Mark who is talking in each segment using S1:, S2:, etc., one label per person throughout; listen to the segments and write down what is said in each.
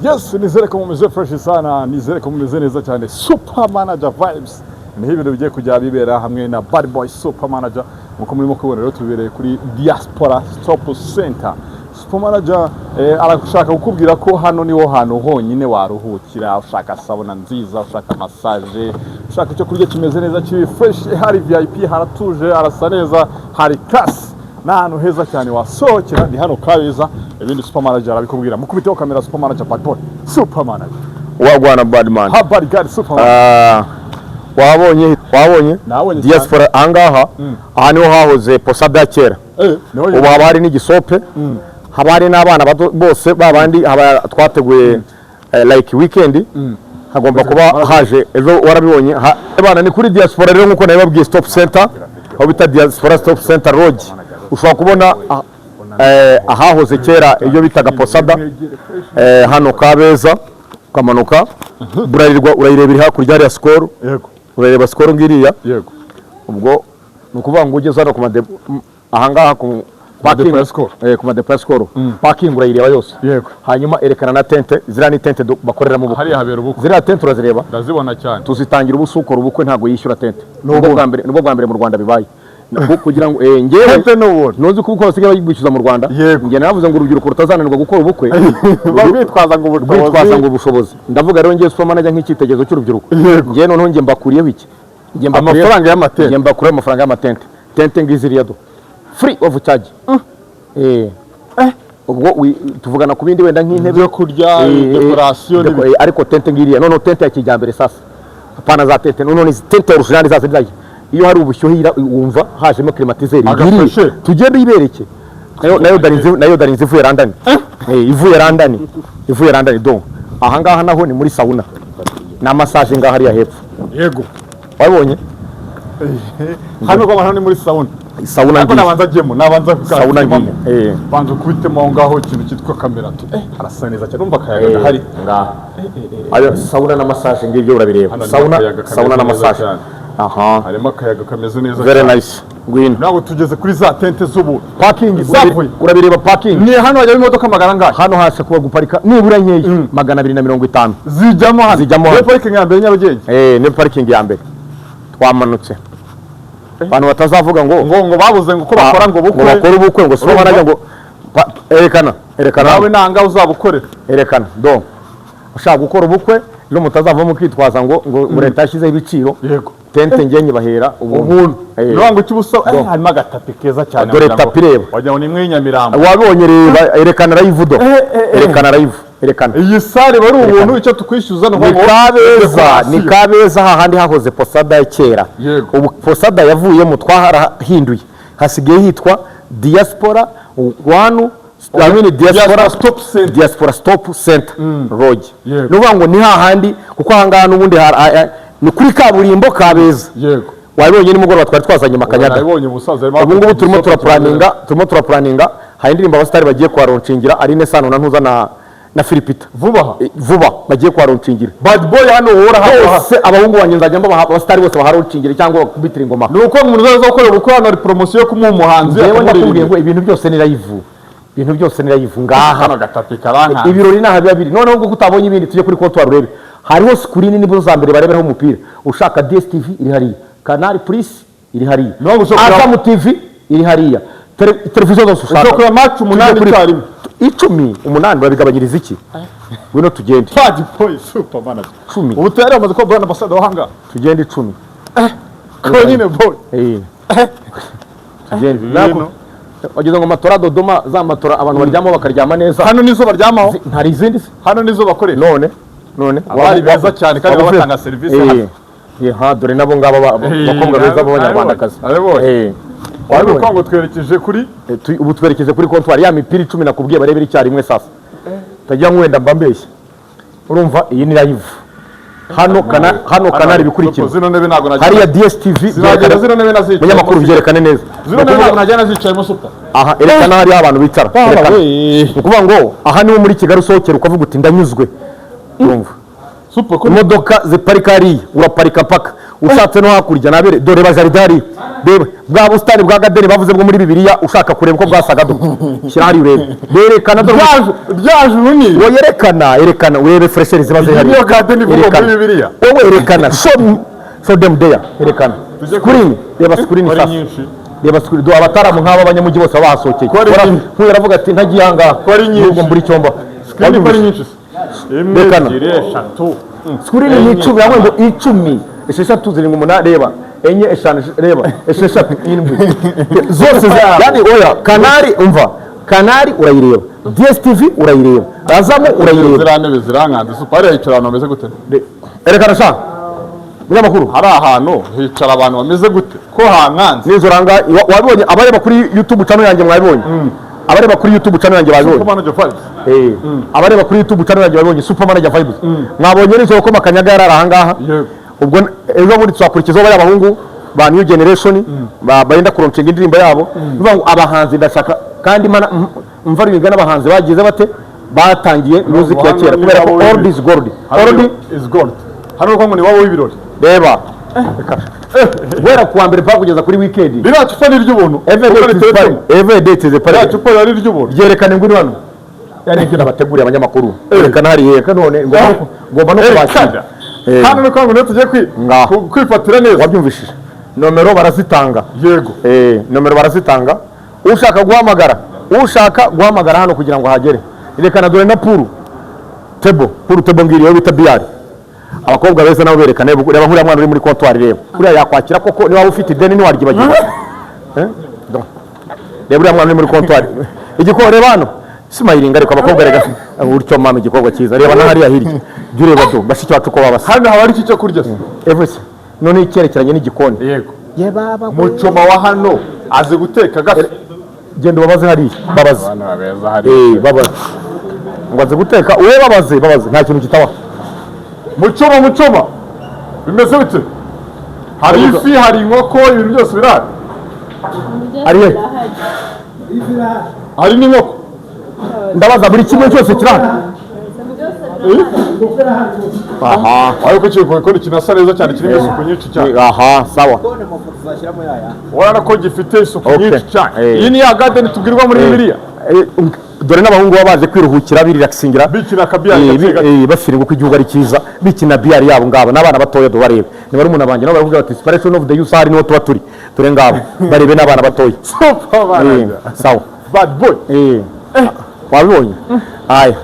S1: Yes, nizere ko mumeze fresh sana, nizere ko mumeze neza cyane. Super Manager vibes. Ni ibintu bigiye kujya bibera hamwe na Bad Boy Super Manager. Muko murimo kubona rero tubereye kuri Diaspora Stop Center. Super Manager arashaka kukubwira ko hano niho hantu honyine waruhukira, ushaka sauna nziza, ushaka massage, ushaka icyo kurya kimeze neza kiri fresh, hari VIP, haratuje, arasa neza, hari class. N'ahantu heza cyane wasohokera ni hano Kabeza. Ibindi Super Manager arabikubwira. Mukubiteho kamera Super Manager Bad Boy Super Manager.
S2: Wagwana bad man.
S1: Habari gari Super Manager.
S2: Wabonye Diaspora angaha aha niho hahoze posada ya kera. Ubu haba hari n'igisope, haba hari n'abana bose babandi twateguye like weekend, hagomba kuba haje ejo warabibonye abana ni kuri Diaspora rero nkuko nabibabwiye Stop Center, aho bita Diaspora Stop Center Road. Ushobora kubona ahahoze kera iyo bitaga posada hano Kabeza ukamanuka urayirebera hakurya ya Skol. Yego. Urareba Skol ngiriya. Yego. Ubwo nukuvuga ngo ugeze hano ahangaha ku parking ku madepa Skol. Parking urayireba yose. Yego. Hanyuma erekana na tente, zira ni tente bakorera mu bukwe. Hari habera ubukwe. Zira tente urazireba? Ndazibona cyane. Tuzitangira ubusukoro ubukwe ntago yishyura tente. Nubwo bwa mbere mu Rwanda bibaye. Kugira ngo ngewe nuzi ko uko basigaye bayigwishyuza mu Rwanda, nge navuze ngo urubyiruko rutazananirwa gukora ubukwe bitwaza ngo ubushobozi. Ndavuga rero ngiye Super Manager nk'ikitegerezo cy'urubyiruko. Nge noneho nge mbakuriyeho iki? Amafaranga y'amatente. Nge mbakuriye amafaranga y'amatente. Tente ngiziriya do free of charge. Ubwo tuvugana ku bindi wenda nk'intebe yo kurya, decoration, ariko tente ngiriya noneho tente ya kijyambere sasa. Hapana za tente noneho ni tente original za ziriya. Iyo hari ubushyuhira wumva hajemo climatiseur ngiri tugende ibereke nayo darinze ivuye London ivuye London donc aha ngaha naho ni muri sauna na massage ngaha hari ya hepfo. Yego wabonye hano kwa hano ni muri sauna ngi nabanza gemo nabanza sauna ngi banza kubitemo ngaho ikintu cyitwa kamera tu arasa neza cyane umva kayaga hari ngaha ayo sauna na massage ngibyo urabireba sauna na massage. Aha harimo akayaga kameze neza. Very nice. Ngwino nawe tugeze kuri za tente z'ubu parking urabireba parking ni hano hajya imodoka magana ngahe hano hase kuba guparika nibura nkeya 250 zijyamo hano parking ya mbere Nyarugenge ni parking ya mbere twamanutse abantu batazavuga ngo babuze ngo ko bakora ngo ubukwe ngo Super Manager ngo erekana nawe nanga uzabukorera erekana donc ushaka gukora ubukwe no mutazava mu kwitwaza ngo leta yashyizeho ibiciro. Yego tente ngenye bahera ubuntu no ngo cyubuso harimo agatapi keza cyane dore tapi reba wajya ngo ni mwinyamirambo wabonye reba erekana live do erekana iyi sare bari ubuntu icyo tukwishyuza no ni Kabeza hahandi hahoze posada ya kera. Ubu posada yavuyemo twaharahinduye hasigaye hitwa Diaspora Diaspora Stop Center Road. Nuvuga ngo ni hahandi kuko ahangaha n'ubundi ni kuri kaburimbo Kabeza. Yego wabonye nimugoroba twari twazanye makanyada. Wabonye ubusaza ubu ngubu turimo turaplaninga hari indirimbo abastari bagiye kwa launching ari Nesano na Ntuza na Philipita vuba bagiye kwa launching. Bad Boy hano hora hose abahungu banye nzajya mba abastari bose bahara launching cyangwa kubitira ingoma nuko umuntu uzaza gukora ubukwe hano ari promotion yo kumuha umuhanzi akubwiye ngo ibintu byose ni live ngaha hano gatapi karanka ibirori naha bibiri noneho ngo kutabonye ibindi tuje kuri comptoir urebe hariho screen nibo za mbere bareberaho umupira ushaka DSTV iri hariya Canal Plus iri hariya Azam TV iri hariya televiziyo zose ushaka match 8 cyarimo 8 babigabanyiriza iki wino tugende Bad Boy Super Manager 10 ubu tayari amaze ko brand ambassador wahanga tugende 10 ko nyine boy tugende nako wagize ngo matora Dodoma za matora abantu baryamo bakaryama neza hano nizo baryamaho ntari izindi hano nizo bakorera none abari beza cyane kandi batanga service dore nabo ngaba bakobwa beza b'abanyarwandakazi wabonye ngo twerekeje kuri ubu twerekeje kuri comptoir ya mipira 10 nakubwiye barebera icyarimwe sasa tajya ngwenda mbambeshye urumva iyi ni live hano kanari bikurikira hari ya DSTV zino nebe nazicaye munyamakuru byerekane neza zino nebe najyana zicayemo Super erekana hari abantu bicara ukuvuga ngo aha niwo muri Kigali usohokera ukavuga uti ndanyuzwe urumva
S1: super ko
S2: imodoka ziparika ari uraparika paka ushatse no hakurya nabere dore bajaridari bebe bwa bustani bwa gadeni bavuze bwo muri Bibiliya ushaka kureba ko bwasaga do kirari urebe berekana do
S1: byaje uni
S2: yerekana urebe fresher zibaze hari
S1: iyo gadeni bwo muri Bibiliya
S2: wowe yerekana show them there yerekana screen reba screen sasa reba screen do abataramu nk'aba abanyamujyi bose bahasohokeye kubera avuga ati ntagihanga
S1: ngo
S2: mburi cyomba
S1: screen bari nyinshi
S2: Bekana.
S1: eshatu
S2: Skurini ni 10 yawe ngo 10 esheshatu ziri ngo umunani reba enye eshanu reba esheshatu indwi zose yani oya kanari urayireba DSTV urayireba Azamu urayireba
S1: zirane ziranganze super yicara abantu bameze gute
S2: erekana sha munyamakuru
S1: hari ahantu hicara abantu bameze gute ko hanganze
S2: nizo ranga wabonye abareba kuri YouTube channel yanjye mwabibonye abareba kuri YouTube channel yanjye babonye
S1: Super Manager Vibes
S2: abareba kuri YouTube channel yanjye babonye Super Manager Vibes mwabonye nizo ko makanyaga yarara ahangaha ubwo ejo muri twakurikizaho bari abahungu ba new generation bayenda kuronshinga indirimbo yabo bivuga ngo abahanzi ndashaka kandi mva ringa n'abahanzi bagize bate batangiye music ya kera kubera ko old is gold
S1: hano ko ngo ni wabo w'ibirori
S2: reba wera kuwa mbere pa kugeza kuri weekend
S1: biracupa ni ry'ubuntu
S2: every date is a party
S1: biracupa ari ry'ubuntu
S2: yerekane nguri hano yani cyo nabateguriye abanyamakuru yerekana hari yeka none ngomba no kubakira
S1: hano no kwangu no tujye kwifatira neza
S2: wabyumvishije nomero barazitanga
S1: yego
S2: nomero barazitanga ushaka guhamagara hano kugira ngo hagere yerekana dore na puru tebo ngiriyo bita biyari abakobwa beza nabo berekane reba nkuriya mwana uri muri comptoir reba kuriya yakwakira koko niba ufite ideni ni waryibagiwe reba uriya mwana uri muri comptoir igikore bano simayiringa ariko abakobwa rega uricyo mama igikobwa cyiza reba na hariya hirya jya ureba do bashiki bacu ko babasa
S1: hano haba ari iki cyo kurya
S2: everything none icyerekeranye n'igikoni
S1: yego
S2: ye baba
S1: mucoma wa hano azi guteka gafe
S2: genda babaze hariya babaze
S1: abana beza hariya
S2: babaze ngo azi guteka we babaze nta kintu kitaba
S1: mucoma bimeze bite hari ifi hari inkoko ibintu byose birahari hari n'inkoko
S2: ndabaza buri kimwe cyose kirahari
S1: ariko cyo ko kinasa neza cyane kirimo isuku nyinshi cyane
S2: sawa
S1: urabona ko gifite isuku nyinshi cyane iyi ni ya garden tubwirwa muri Bibiliya
S2: dore n'abahungu babaje kwiruhukira birirakisingira
S1: bikina kabiyari
S2: bafiringa ko igihugu ari cyiza bikina biyari yabo ngabo n'abana batoya do barebe ni bari umuntu abanje nabo baravuga bati inspiration of the youth hari niho tuba turi ngabo barebe n'abana batoya sawa
S1: bad boy
S2: wabibonye aya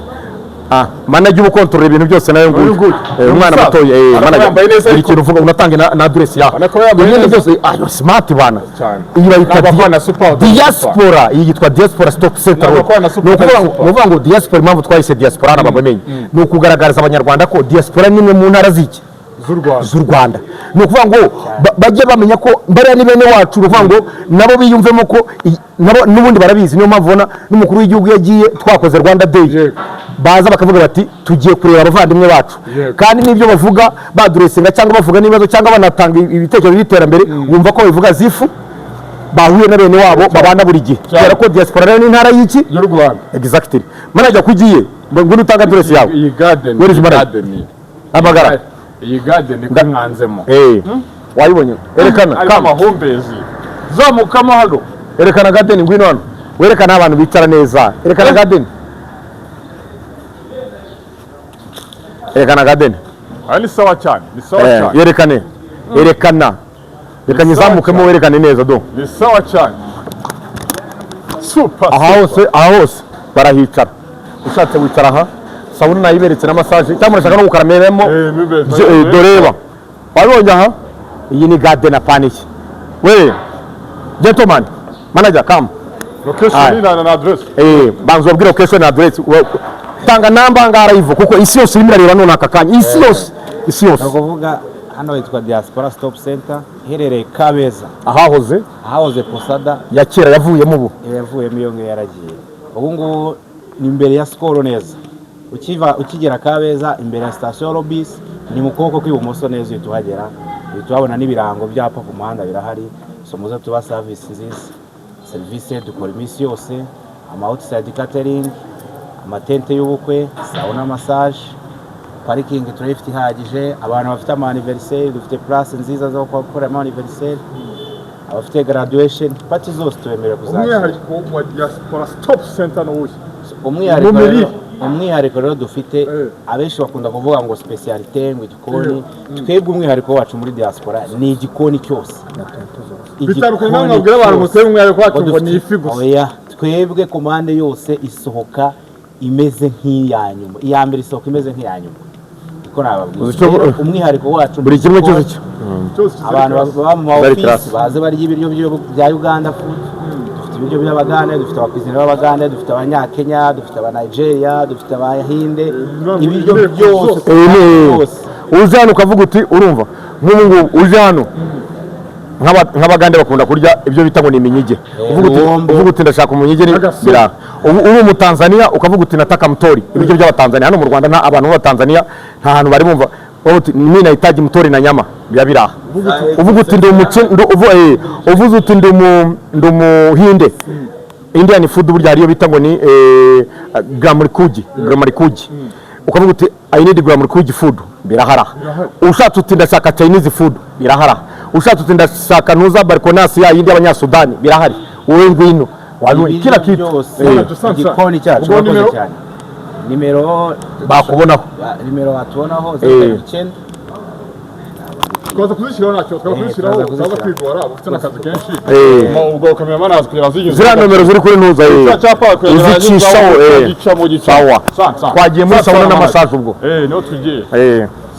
S2: manager ubukontorera ibintu byose nayo nguyu umwana matoya manager ikintu uvuga unatange na address yawe ibintu byose smart bana iyi bayita diaspora iyi yitwa diaspora stop center no kuvuga ngo diaspora impamvu twayise diaspora n'abamenye ni ukugaragariza abanyarwanda ko diaspora nimwe mu ntara z'iki z'u Rwanda ni ukuvuga ngo bajye bamenya ko mbere ni bene wacu uvuga ngo nabo biyumvemo ko nabo n'ubundi barabizi niyo mpamvu ubona n'umukuru w'igihugu yagiye twakoze Rwanda Day baza bakavuga bati tugiye kureba abavandimwe bacu kandi n'ibyo bavuga baduresinga cyangwa bavuga n'ibibazo cyangwa banatanga ibitekerezo by'iterambere wumva ko bivuga zifu bahuye na bene wabo babana buri gihe kubera ko diaspora rero ni intara y'iki
S1: y'u Rwanda
S2: exactly manajya kugiye ngo utanga address yawe
S1: iyi garden
S2: amagara
S1: iyi garden ko mwanzemo
S2: wayibonye erekana
S1: kama hombezi zamukamo hano
S2: erekana garden ngwino hano werekana abantu bicara neza erekana garden
S1: ni sawa cyane
S2: erekana izamukemo werekane neza do
S1: ni sawa cyane super
S2: aha hose barahicara ushatse wicara aha sabuna nayiberetse na massage cyangwa urashaka no gukarameramo doreba wabonye aha iyi ni garden apaniki we gentleman manager come
S1: location na address
S2: banzo babwira location na address tanga namba ngara ivo kuko isi yose irimo irareba none akakanya isi yose
S3: nakuvuga hano yitwa diaspora stop center herereye Kabeza
S2: ahahoze
S3: posada
S2: ya kera yavuyemo
S3: iyo ngiyo yaragiye ubu ngubu ni imbere ya skoro neza ukigera Kabeza imbere ya station Robis ni mu kuboko kw'ibumoso neza uhagera tuhabona n'ibirango byapa ku muhanda birahari somuza tuba service dukora imisi yose outside catering amatente y'ubukwe sauna massage parikingi turayifite ihagije, abantu bafite ama anniversaire dufite place nziza zo gukora ama anniversaire, abafite graduation party zose twemerewe kuzakira.
S1: Umwihariko wa diaspora stop center no wuhe?
S3: Umwihariko rero dufite abenshi bakunda kuvuga ngo specialité ngo igikoni, twebwe umwihariko wacu muri diaspora ni igikoni cyose.
S1: Bitandukanye n'aho mwabwira abantu mutwe umwihariko wacu ngo ni ifi gusa.
S3: Oya, twebwe komande yose isohoka imeze nk'iyanyuma, iya mbere isohoka imeze nk'iyanyuma. Iko nababwira umwihariko wacu
S2: buri kimwe cyose
S3: abantu baba mu office baze barya ibiryo bya Uganda food, dufite ibiryo by'Abagande, dufite abakwizina b'Abagande, dufite abanyakenya, dufite aba Nigeria, dufite abahinde, ibiryo byose
S2: uzi hano ukavuga uti urumva nk'ubu uje hano nk'Abagande bakunda kurya ibyo bita ngo ni iminyige, uvuga uti ndashaka umunyige ni bira. Uri mu Tanzania ukavuga uti nataka mtori, ibiryo by'Abatanzania. Hano mu Rwanda nta abantu b'Abatanzania nta hantu bari bumva uti mimi nahitaji mtori na nyama bya biraha. Uvuga uti ndi umuce uvuze uti ndi umuhinde, Indian food burya hariyo bita ngo ni gramarikuji, ukavuga uti I need gramarikuji food birahara. Ushatse uti ndashaka Chinese food birahara. Ushatse uti ndashaka nuza balkonasi ya yindi y'Abanyasudani birahari. Wowe ngwino wabonye kila kitu
S3: igikoni cyacu bakoze cyane. Nimero
S2: bakubonaho,
S3: nimero batubonaho 09
S1: twaza kuzishyiraho nacyo twakwishyiraho twaza kwigora ufite n'akazi kenshi ubwo kamera nazi kugira zigize
S2: zira nomero ziri kuri nuza uzicishaho
S1: gica mu gicawa
S2: twagiye muri sauna na massage ubwo
S1: niho tugiye